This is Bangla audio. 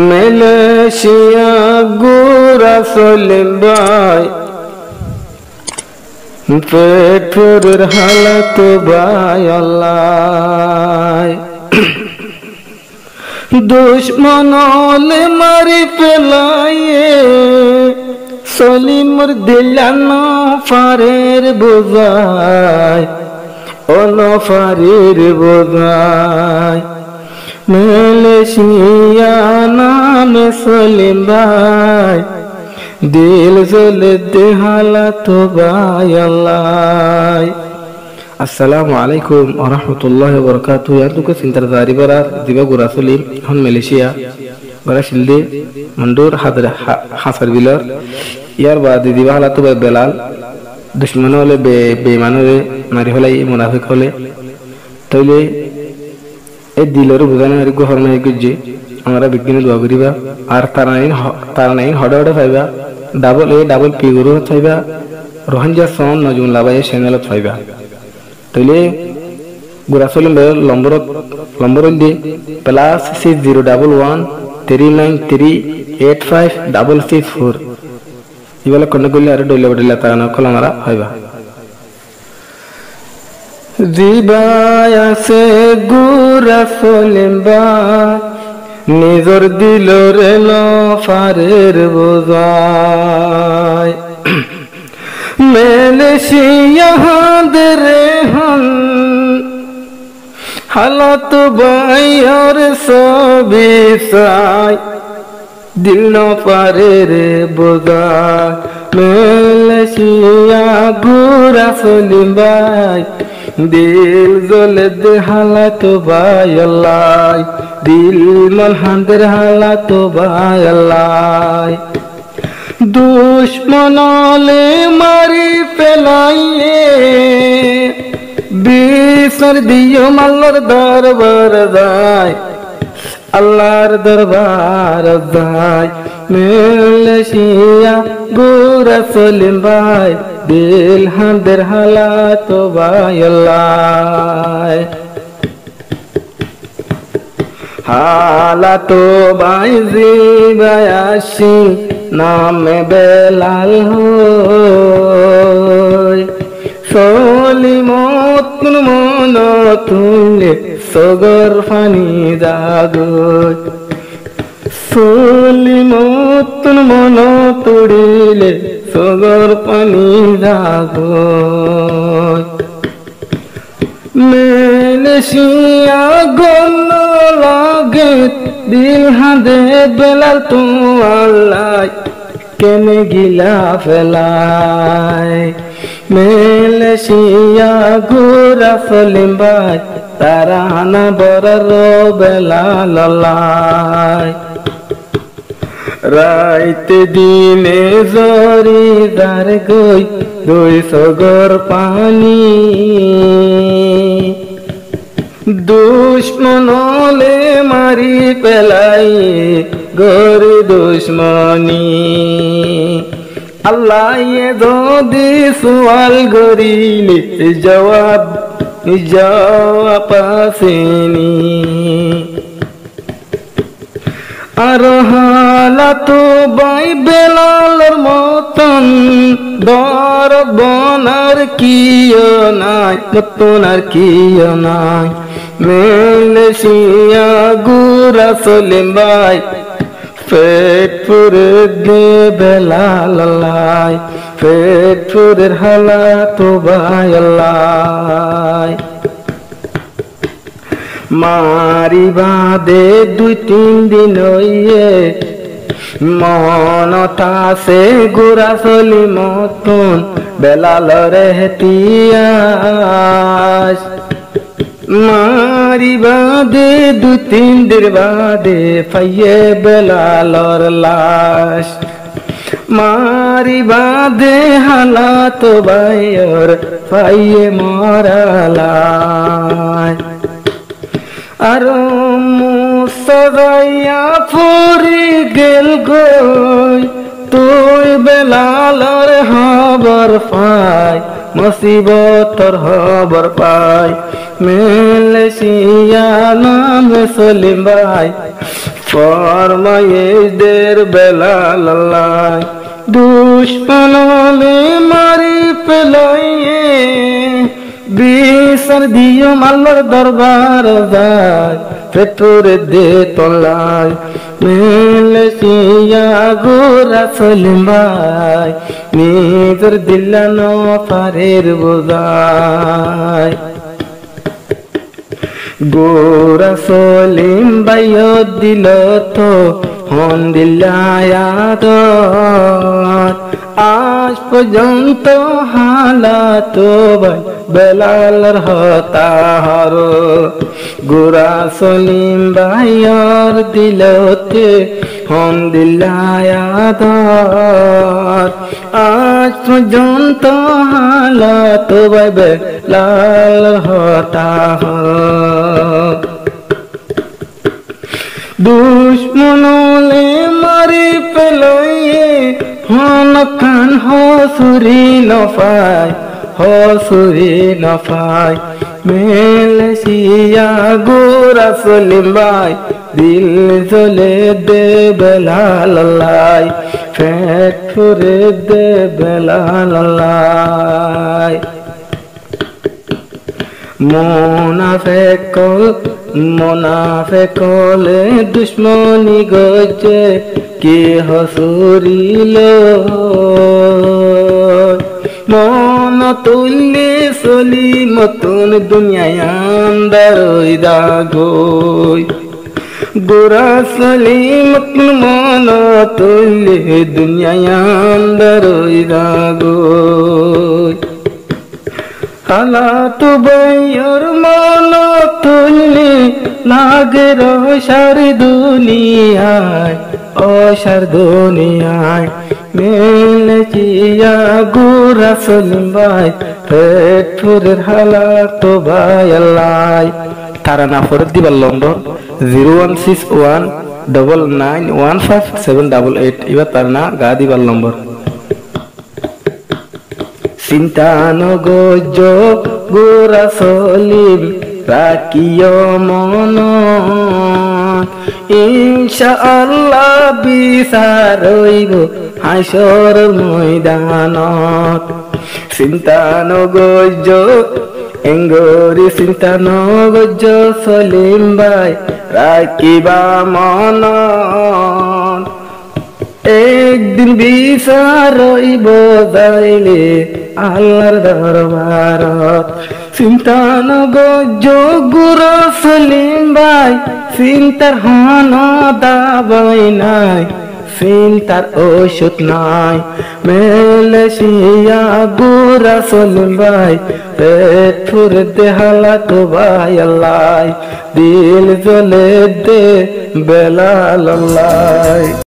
মালয়েশিয়া গোরা সলিম ভাই পেটের হালত ভাই আল্লাহ দুশ্মন হলে মারি ফেলাইয়ে সলিমর দিলানো ফারের বোঝায় অনফারের বোঝায় মালয়েশিয়া নামে সলিম ভাই দিল জলে হালাত ভাই আল্লাহ। আসসালামু আলাইকুম ওয়া রাহমাতুল্লাহি ওয়া বারাকাতুহু। ইয়ার তুকে চিন্তার জারি বরার দিবা গোরা সলিম হন মালয়েশিয়া গোরা শিলদে মন্ডুর হাদরা হাসার বিলার ইয়ার বাদ দিবা হালাত ভাই বেলাল দুশ্মন হলে বেঈমান হলে মারি হলাই মুনাফিক হলে তাইলে এই দিলের বুঝানো আর গহর নাই গজে আমরা বিজ্ঞানী দোয়া করিবা আর তারা নাই হড়ে হড়ে পাইবা ডাবল পি গুরু পাইবা রোহানজা সন নজুম লাবাই চ্যানেলত পাইবা তাইলে গোরা সলিম লম্বর দি +6011 393856664 ইবালা কন্নে গলি আর ডইলে বডলে তারা নকল আমরা পাইবা দিবায়াসে গোরা সলিম ভাই নিজর দিলরে লফারের বোঝায় মালয়েশিয়া হাদরে হন হালাত ভাইয়ার সবই চাই দিল নফারের বোঝায় মালয়েশিয়া গোরা সলিম ভাই দিল জলে দে হালাত ভাই আল্লাহ দিল মলহানদের হালাত ভাই আল্লাহ দুশ্মনলে মারি ফেলাইয়ে বিসর দিও আল্লাহর দরবার যায় আল্লাহর দরবার যায় মালয়েশিয়া গোরা সলিম ভাই দিল হাদের হালাত ভাই আল্লাহ হালাত ভাই জিবায়াসি নামে বেলাল হই সলিমত মন তুলে সগর ফানি জাগই সলিমত মন তুড়িলে সগর পানি জাগই মালয়েশিয়া গল লাগে দিল হাদে বেলাল তু আল্লাহ কেনে গিলা ফেলাই মালয়েশিয়া গোরা সলিম ভাই তারা না বড় বেলাল আল্লাহ রাইতে দিনে জরিদার গই দুই সগর পানি দুশ্মনলে মারি পেলাই গরি দুশ্মনী আল্লাহ যদি সওয়াল গরিলে জবাব আসেনি আর হালাত ভাই বেলালের মতন দর বনার কিয় নাই মতন আর কিয় নাই মালয়েশিয়া গোরা সলিম ভাই পেট পুরে দে বেলাল আল্লাহ পেট পুরের হালাত ভাই আল্লাহ মারি বাদে 2-3 দিন হইয়ে মনতাছে গোরা সলিম মতন বেলালরে হেতিয়াস মারি বাদে 2-3 দিন বাদে পাইয়ে বেলালর লাশ মারি বাদে হালাত ভাইয়ের পাইয়ে মরালায় আর মুসরাইয়া ফুরি গেল গই তুই বেলালর খবর পাই মুসিবতর খবর পাই মালয়েশিয়া নাম সলিম ভাই ফরমায়েশদের বেলাল আল্লাহ দুশ্মনলে মারি পেলাইয়ে বিচার দিও আল্লাহর দরবার যায় পেটরে দে তলায় মালয়েশিয়া গোরা সলিম ভাই নিজের দিলানো পারের বোঝায় গোরা সলিম ভাই দিল তো হন দিলায়াত আজ পর্যন্ত হালাত ভাই বেলালের হতাহর গোরা সলিম ভাইয়ের দিলতে হন দিলায়াত আজ পর্যন্ত হালাত ভাই বেলালের হতাহর দুশ্মনলে মারি পেলয়ে হন কান হসুরি নফাই মালয়েশিয়া গোরা সলিম ভাই দিল জ্বলে দে বেলাল আল্লাহ পেট ফুরে দে বেলাল আল্লাহ মোনাফেকলে দুশ্মনী গজে কে হসুরিল মন তুল্লে সলি মতন দুনিয়ায় আন্দার দাগোই গোরা সলিম মন তুল্লে দুনিয়ায় আন্দার দাগোই হালাত বইয়র মন তুললে লাগে রসার দুনিয়ায় অসার দুনিয়ায় মালয়েশিয়া গোরা সলিম ভাই পেট ফুরের হালাত ভাই আল্লাহ তারা না ফরত দিবার নম্বর 01619915788 এবার তার না গা দিবার নম্বর চিন্তা নগজ গোরা সলিম রাখিও মন ইনশাআল্লাহ বিচার হইব হাসর ময়দানত চিন্তা নগজ এঙ্গরি চিন্তা নগজ সলিম ভাই রাখিবা মন একদিন বিচার হইব যাইলে আল্লাহর দরবারত চিন্তা নগজ গোরা সলিম ভাই চিন্তার হন দাবাই নাই চিন্তার ওষুধ নাই মালয়েশিয়া গোরা সলিম ভাই পেট ফুরে দে হালাত ভাই আল্লাহ দিল জ্বলে দে বেলাল আল্লাহ।